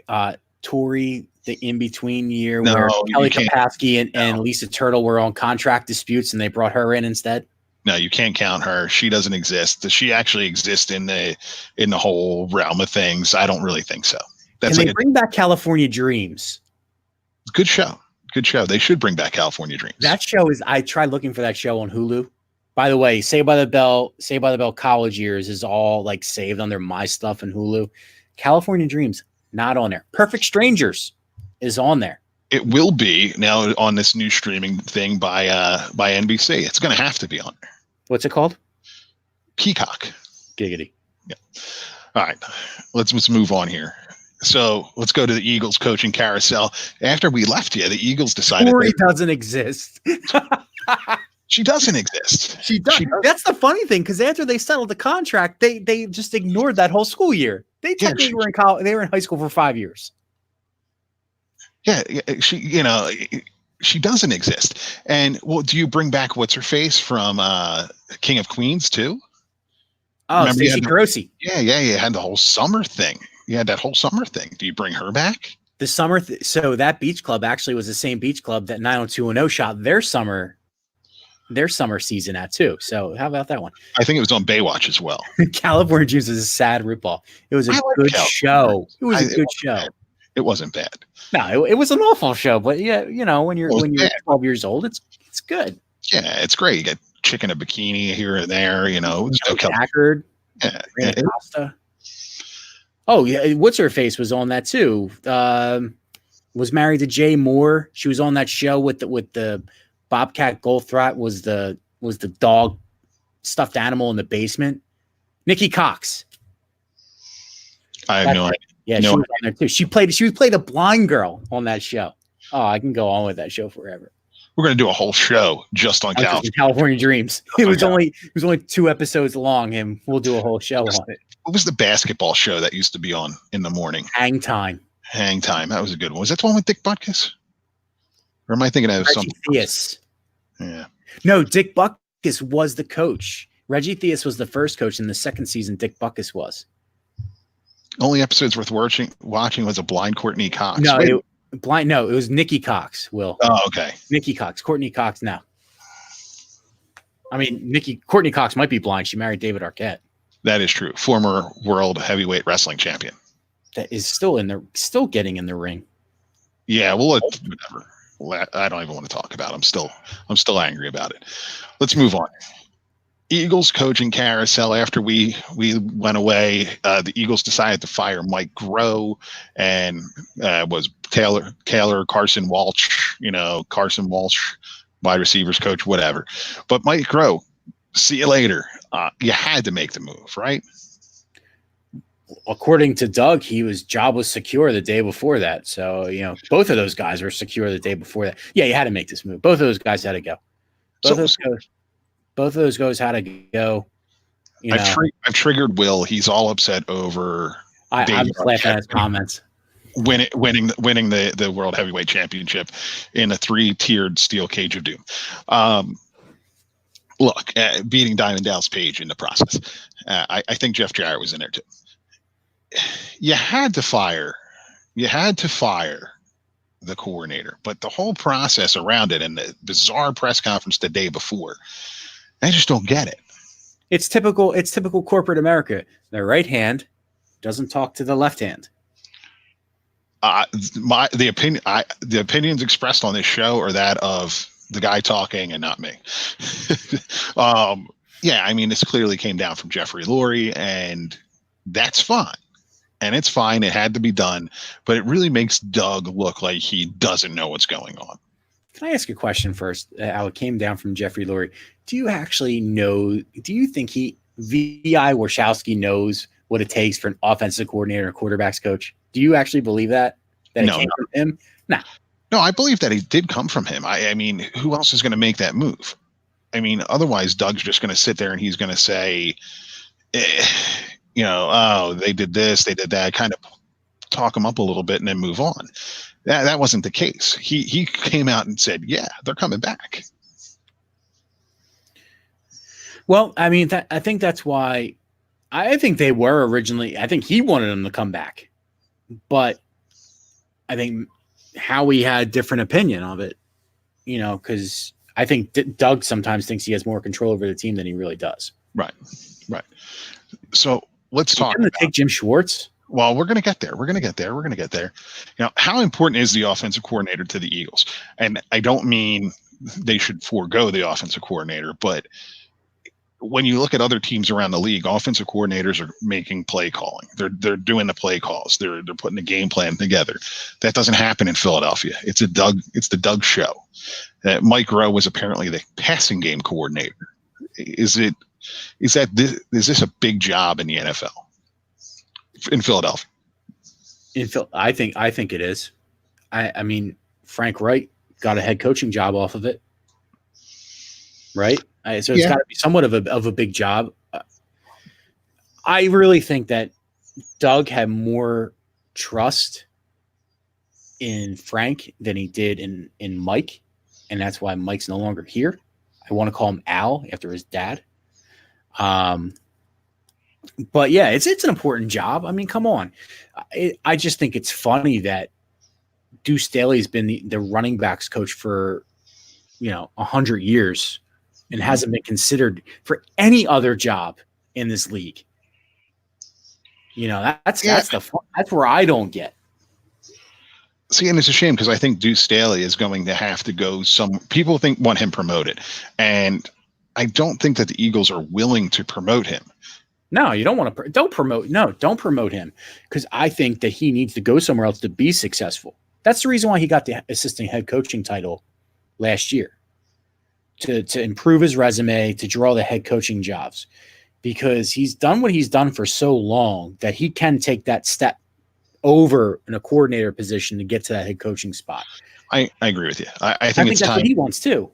Tori, the in-between year where Kelly Kapowski and Lisa Turtle were on contract disputes and they brought her in instead? No, you can't count her. She doesn't exist. Does she actually exist in the whole realm of things? I don't really think so. Can they bring back California Dreams? Good show. Good show. They should bring back California Dreams. That show I tried looking for that show on Hulu. By the way, Saved by the Bell College Years is all like saved under my stuff in Hulu. California Dreams, not on there. Perfect Strangers is on there. It will be now on this new streaming thing by NBC. It's going to have to be on there. What's it called? Peacock. Giggity. Yeah. All right. Let's move on here. So let's go to the Eagles coaching carousel. After we left you, the Eagles decided Tori doesn't exist. She doesn't exist. She does. That's the funny thing, because after they settled the contract, they just ignored that whole school year. They technically were in college. They were in high school for 5 years. Yeah, she doesn't exist. And do you bring back what's her face from King of Queens too? Oh, Stacey Carousel. Yeah. You had the whole summer thing. You had that whole summer thing. Do you bring her back? The summer. So that beach club actually was the same beach club that 90210 shot their summer season at too. So how about that one? I think it was on Baywatch as well. California Dreams is a sad ripoff. It was a good show. It was a good show. It wasn't bad. No, it was an awful show, but yeah, when you're 12 years old, it's good. Yeah, it's great. You get chicken a bikini here and there, Packard. Yeah. Costa. Oh yeah, what's her face was on that too. Was married to Jay Moore. She was on that show with the Bobcat Goldthwait was the dog stuffed animal in the basement. Nikki Cox. I have no idea. Yeah, she was on there too. She played a blind girl on that show. Oh, I can go on with that show forever. We're going to do a whole show just on California Dreams. It was only 2 episodes long, and we'll do a whole show on it. What was the basketball show that used to be on in the morning? Hang Time. That was a good one. Was that the one with Dick Butkus? Or am I thinking of something? Theus. Yeah. No, Dick Butkus was the coach. Reggie Theus was the first coach. In the second season, Dick Butkus was. Only episodes worth watching was a blind Courtney Cox. No, it was Nikki Cox, Will. Oh, okay. Nikki Cox. Courtney Cox, no. I mean, Courtney Cox might be blind. She married David Arquette. That is true. Former world heavyweight wrestling champion. That is still getting in the ring. Yeah, whatever. I don't even want to talk about it. I'm still angry about it. Let's move on. Eagles coaching carousel. After we went away, the Eagles decided to fire Mike Groh and was Taylor Carson Walsh, Carson Walsh, wide receivers coach, whatever. But Mike Groh, see you later. You had to make the move, right? According to Doug, his job was secure the day before that. So, both of those guys were secure the day before that. Yeah, you had to make this move. Both of those guys had to go. Both of those guys had to go. I've triggered Will. He's all upset over. I'm just laughing at his comments. Winning the World Heavyweight Championship in a 3-tiered steel cage of doom. Look, beating Diamond Dallas Page in the process. I think Jeff Jarrett was in there too. You had to fire the coordinator, but the whole process around it and the bizarre press conference the day before, I just don't get it. It's typical corporate America. The right hand doesn't talk to the left hand. The opinions expressed on this show are that of the guy talking and not me. Yeah, I mean, this clearly came down from Jeffrey Lurie, and that's fine. And it's fine. It had to be done, but it really makes Doug look like he doesn't know what's going on. Can I ask a question first? How it came down from Jeffrey Lurie. Do you think V.I. Warshawski knows what it takes for an offensive coordinator and quarterbacks coach? Do you actually believe that it came from him? No. No, I believe that it did come from him. I mean, who else is going to make that move? I mean, otherwise Doug's just going to sit there and he's going to say, oh, they did this, they did that, kind of talk him up a little bit and then move on. That wasn't the case. He came out and said, yeah, they're coming back. Well, I mean, I think that's why I think they were originally. I think he wanted them to come back, but I think Howie had a different opinion of it, because I think Doug sometimes thinks he has more control over the team than he really does. Right. So let's talk about take Jim Schwartz. Well, we're going to get there. How important is the offensive coordinator to the Eagles? And I don't mean they should forego the offensive coordinator, but when you look at other teams around the league, offensive coordinators are making play calling. They're doing the play calls. They're putting the game plan together. That doesn't happen in Philadelphia. It's the Doug show. Mike Groh was apparently the passing game coordinator. Is this a big job in the NFL in Philadelphia? I think it is. I mean, Frank Wright got a head coaching job off of it, right? So it's got to be somewhat of a big job. I really think that Doug had more trust in Frank than he did in Mike, and that's why Mike's no longer here. I want to call him Al after his dad. But yeah, it's an important job. I mean, come on. I just think it's funny that Deuce Staley's been the running backs coach for 100 years and hasn't been considered for any other job in this league. That's where I don't get. See, and it's a shame because I think Deuce Staley is going to have to go. Some people want him promoted, and I don't think that the Eagles are willing to promote him. No, you don't want to. Don't promote him because I think that he needs to go somewhere else to be successful. That's the reason why he got the assistant head coaching title last year. To improve his resume, to draw the head coaching jobs, because he's done what he's done for so long that he can take that step over in a coordinator position to get to that head coaching spot. I agree with you. I I think think it's that's what time. he wants too.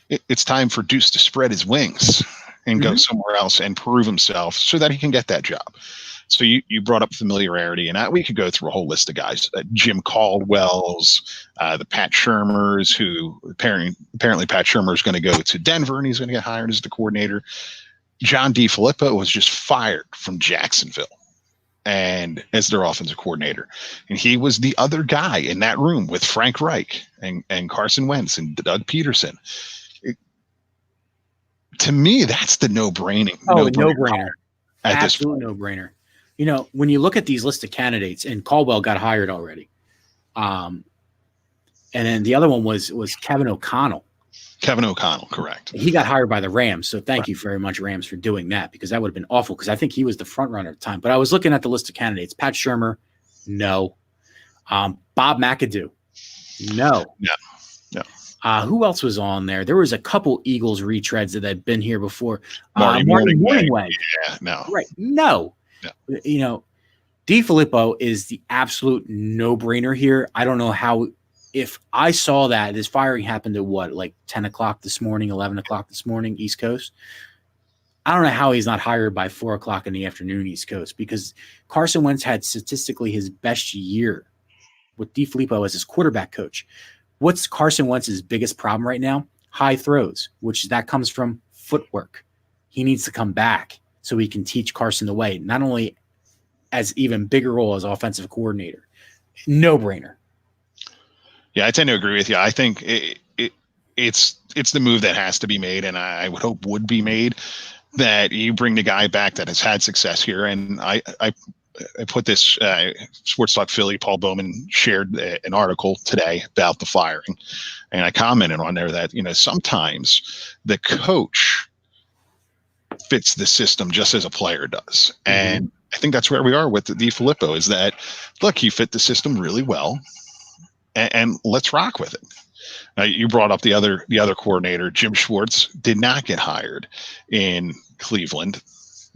It's time for Deuce to spread his wings and go Mhm. somewhere else and prove himself so that he can get that job. So you brought up familiarity, and we could go through a whole list of guys: Jim Caldwell's, the Pat Shermers, who apparently Pat Shermer is going to go to Denver and he's going to get hired as the coordinator. John DeFilippo was just fired from Jacksonville and as their offensive coordinator, and he was the other guy in that room with Frank Reich and Carson Wentz and Doug Peterson. To me, that's the no-brainer. Oh, no-brainer. At this Absolute point. no-brainer. You know, when you look at these list of candidates, and Caldwell got hired already, and then the other one was Kevin O'Connell. Kevin O'Connell, correct. He got hired by the Rams, so thank you very much, Rams, for doing that, because that would have been awful, because I think he was the front runner at the time. But I was looking at the list of candidates. Pat Shermer, no. Bob McAdoo, no. Yeah. Who else was on there? There was a couple Eagles retreads that had been here before. Marty Morningway. Yeah, no. Right. No. You know, DeFilippo is the absolute no-brainer here. I don't know how, if I saw that this firing happened at what, like 10 o'clock this morning, 11 o'clock this morning, East Coast. I don't know how he's not hired by 4 o'clock in the afternoon, East Coast, because Carson Wentz had statistically his best year with DeFilippo as his quarterback coach. What's Carson Wentz's biggest problem right now? High throws, which that comes from footwork. He needs to come back so he can teach Carson the way, not only as even bigger role as offensive coordinator. No brainer. Yeah, I tend to agree with you. I think it's the move that has to be made, and I would hope would be made, that you bring the guy back that has had success here. And I put this Sports Talk Philly, Paul Bowman shared an article today about the firing, and I commented on there that, you know, sometimes the coach fits the system just as a player does. And I think that's where we are with the DeFilippo, is that, look, he fit the system really well, and let's rock with it. You brought up the other coordinator, Jim Schwartz, did not get hired in Cleveland,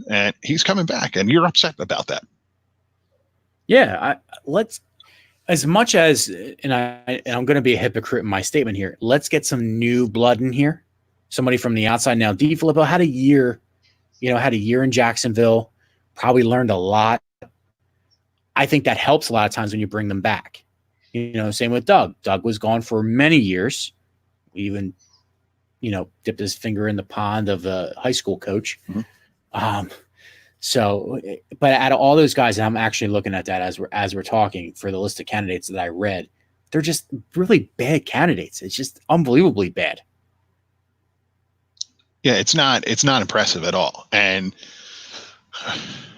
and he's coming back, and you're upset about that. Yeah, let's, as much as, and I'm going to be a hypocrite in my statement here, let's get some new blood in here, somebody from the outside. Now, DeFilippo had a year in Jacksonville, probably learned a lot. I think that helps a lot of times when you bring them back. You know, same with Doug. Doug was gone for many years. We even, you know, dipped his finger in the pond of a high school coach. So, but out of all those guys, and I'm actually looking at that as we're talking for the list of candidates that I read, they're just really bad candidates. It's just unbelievably bad. Yeah, it's not impressive at all. And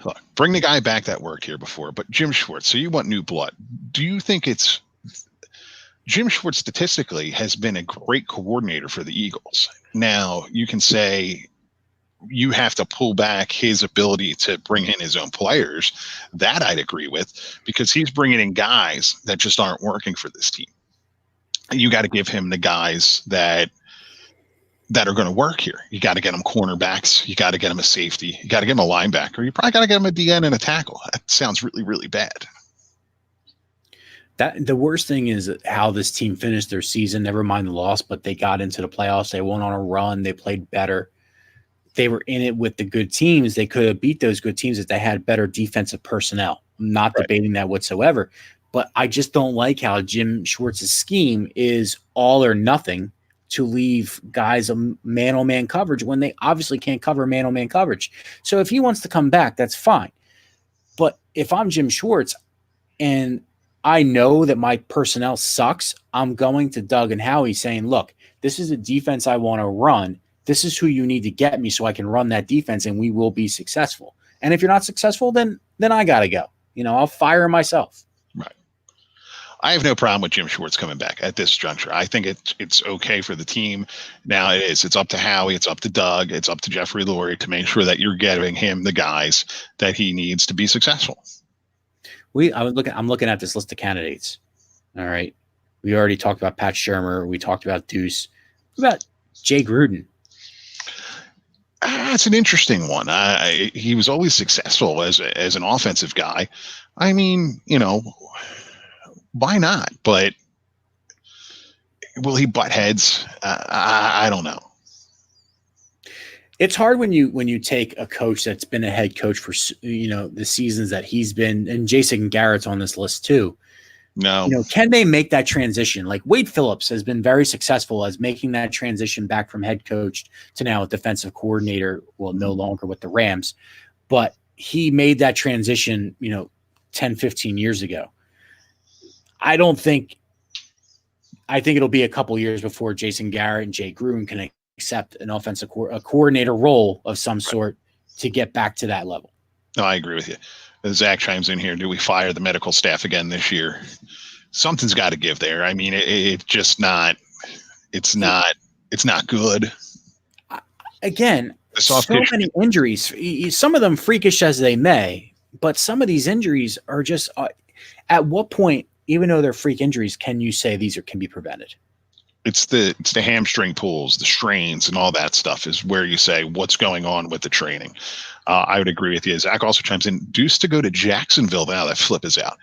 look, bring the guy back that worked here before, but Jim Schwartz, so you want new blood. Do you think it's Jim Schwartz statistically has been a great coordinator for the Eagles? Now, you can say you have to pull back his ability to bring in his own players. That I'd agree with, because he's bringing in guys that just aren't working for this team. You got to give him the guys that are going to work here. You got to get them cornerbacks. You got to get them a safety. You got to get them a linebacker. You probably got to get them a DN and a tackle. That sounds really, really bad. That the worst thing is how this team finished their season. Never mind the loss, but they got into the playoffs. They went on a run. They played better. They were in it with the good teams. They could have beat those good teams if they had better defensive personnel. I'm not debating that whatsoever. But I just don't like how Jim Schwartz's scheme is all or nothing, to leave guys a man-on-man coverage when they obviously can't cover man-on-man coverage. So if he wants to come back, that's fine. But if I'm Jim Schwartz and I know that my personnel sucks, I'm going to Doug and Howie saying, look, this is a defense I want to run. This is who you need to get me so I can run that defense and we will be successful. And if you're not successful, then I got to go. You know, I'll fire myself. Right. I have no problem with Jim Schwartz coming back at this juncture. I think it's okay for the team. Now it's up to Howie, it's up to Doug, it's up to Jeffrey Lurie to make sure that you're getting him the guys that he needs to be successful. I'm looking at this list of candidates. All right. We already talked about Pat Shermer. We talked about Deuce. What about Jay Gruden? That's an interesting one. He was always successful as an offensive guy. I mean, you know, why not? But Will he butt heads? I don't know. It's hard when you take a coach that's been a head coach for the seasons that he's been, and Jason Garrett's on this list too. No. Can they make that transition? Like Wade Phillips has been very successful as making that transition back from head coach to now a defensive coordinator. Well, no longer with the Rams, but he made that transition, 10, 15 years ago. I think it'll be a couple years before Jason Garrett and Jay Gruden can accept an offensive coordinator role of some sort to get back to that level. No, I agree with you. Zach chimes in here. Do we fire the medical staff again this year? Something's got to give there. I mean, it's just not. It's not good. Again, so many injuries. Some of them freakish as they may, but some of these injuries are just. At what point, even though they're freak injuries, can you say these can be prevented? It's the hamstring pulls, the strains, and all that stuff is where you say what's going on with the training. I would agree with you. Zach also chimes in. Deuce to go to Jacksonville now that Flip is out.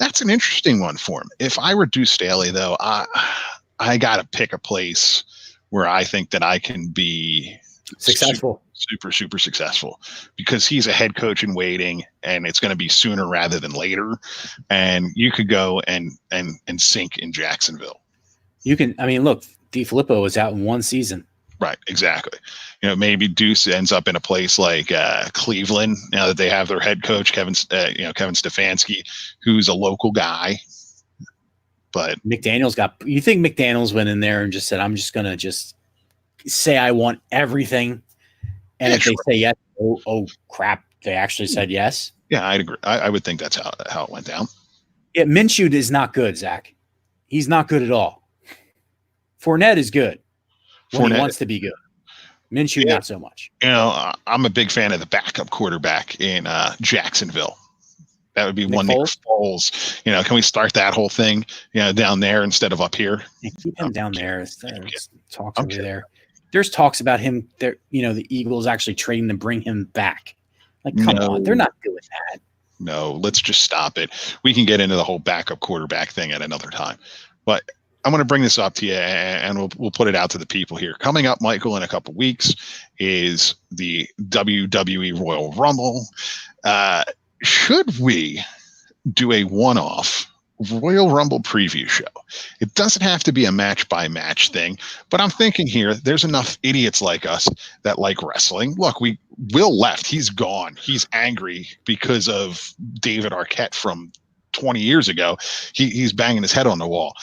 That's an interesting one for him. If I were Deuce Staley, though, I got to pick a place where I think that I can be successful, super, super successful, because he's a head coach in waiting, and it's going to be sooner rather than later. And you could go and sink in Jacksonville. You can. I mean, look, DeFilippo was out in one season. Right, exactly. Maybe Deuce ends up in a place like Cleveland now that they have their head coach Kevin Stefanski, who's a local guy. But McDaniels you think McDaniels went in there and just said, "I'm just gonna just say I want everything," and if they say yes, oh crap, they actually said yes. Yeah, I'd agree. I would think that's how it went down. Yeah, Minshew is not good, Zach. He's not good at all. Fournette is good. When he wants to be good. Minshew, not so much. I'm a big fan of the backup quarterback in Jacksonville. That would be Nick Foles. Can we start that whole thing, down there instead of up here? Yeah, keep him down there. There's talks over there. There's talks about him there. The Eagles actually trading to bring him back. Like, come on, they're not doing that. No, let's just stop it. We can get into the whole backup quarterback thing at another time. But I'm going to bring this up to you, and we'll put it out to the people here. Coming up, Michael, in a couple weeks is the WWE Royal Rumble. Should we do a one-off Royal Rumble preview show? It doesn't have to be a match-by-match thing, but I'm thinking here there's enough idiots like us that like wrestling. Look, Will left. He's gone. He's angry because of David Arquette from 20 years ago. He's banging his head on the wall.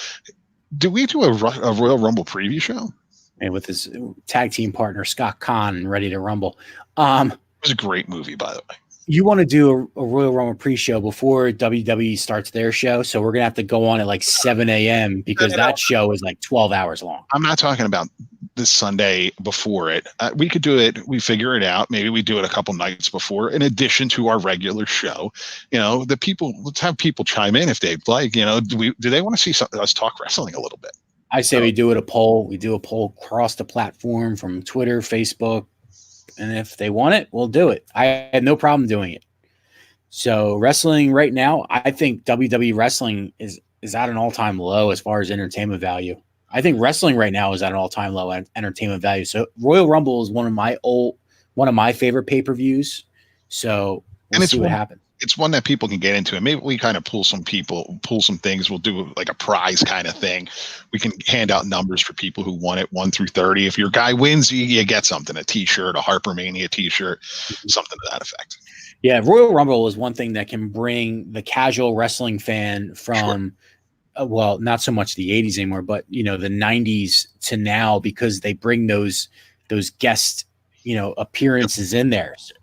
Do we do a Royal Rumble preview show? And with his tag team partner, Scott Kahn, Ready to Rumble. It was a great movie, by the way. You want to do a Royal Rumble pre-show before WWE starts their show, so we're going to have to go on at like 7 a.m. because that show is like 12 hours long. I'm not talking about this Sunday before it. We could do it. We figure it out. Maybe we do it a couple nights before, in addition to our regular show. Let's have people chime in if they'd like. Do they want to see us talk wrestling a little bit? I say we do it a poll. We do a poll across the platform from Twitter, Facebook. And if they want it, we'll do it. I had no problem doing it. So wrestling right now, I think WWE wrestling is at an all-time low as far as entertainment value. I think wrestling right now is at an all-time low entertainment value. So Royal Rumble is one of my favorite pay-per-views. So we'll see what happens. It's one that people can get into, and maybe we kind of pull some things. We'll do like a prize kind of thing. We can hand out numbers for people who won it 1 through 30. If your guy wins, you get something, a t-shirt, a Harper Mania t-shirt, something to that effect. Yeah. Royal Rumble is one thing that can bring the casual wrestling fan from, well, not so much the 80s anymore, but the 90s to now, because they bring those guest, appearances in there. So,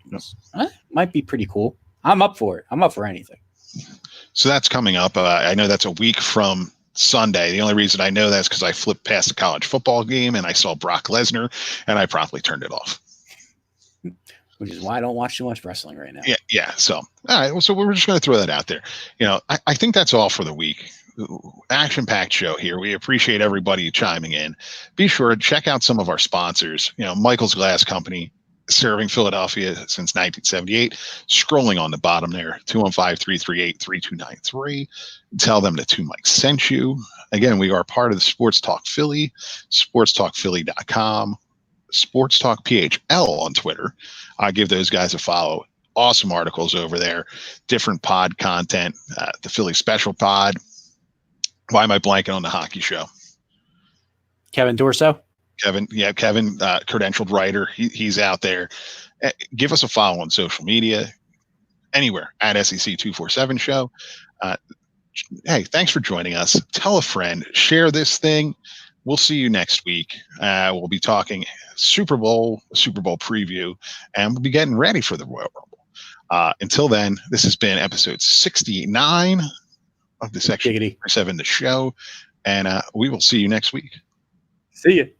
might be pretty cool. I'm up for it. I'm up for anything. So that's coming up. I know that's a week from Sunday. The only reason I know that is because I flipped past the college football game and I saw Brock Lesnar, and I promptly turned it off. Which is why I don't watch too much wrestling right now. Yeah. So, all right. Well, so we're just going to throw that out there. I think that's all for the week. Action-packed show here. We appreciate everybody chiming in. Be sure to check out some of our sponsors. Michael's Glass Company, serving Philadelphia since 1978. Scrolling on the bottom there, 215-338-3293. Tell them that 2 Mike sent you. Again, we are part of the Sports Talk Philly, sportstalkphilly.com, Sports Talk PHL on Twitter. I give those guys a follow. Awesome articles over there, different pod content, the Philly Special Pod. Why am I blanking on the hockey show? Kevin Dorso? Kevin, credentialed writer. He's out there. Give us a follow on social media, anywhere, at SEC247 Show. Hey, thanks for joining us. Tell a friend. Share this thing. We'll see you next week. We'll be talking Super Bowl preview, and we'll be getting ready for the Royal Rumble. Until then, this has been episode 69 of the Section 7 The Show, and we will see you next week. See you.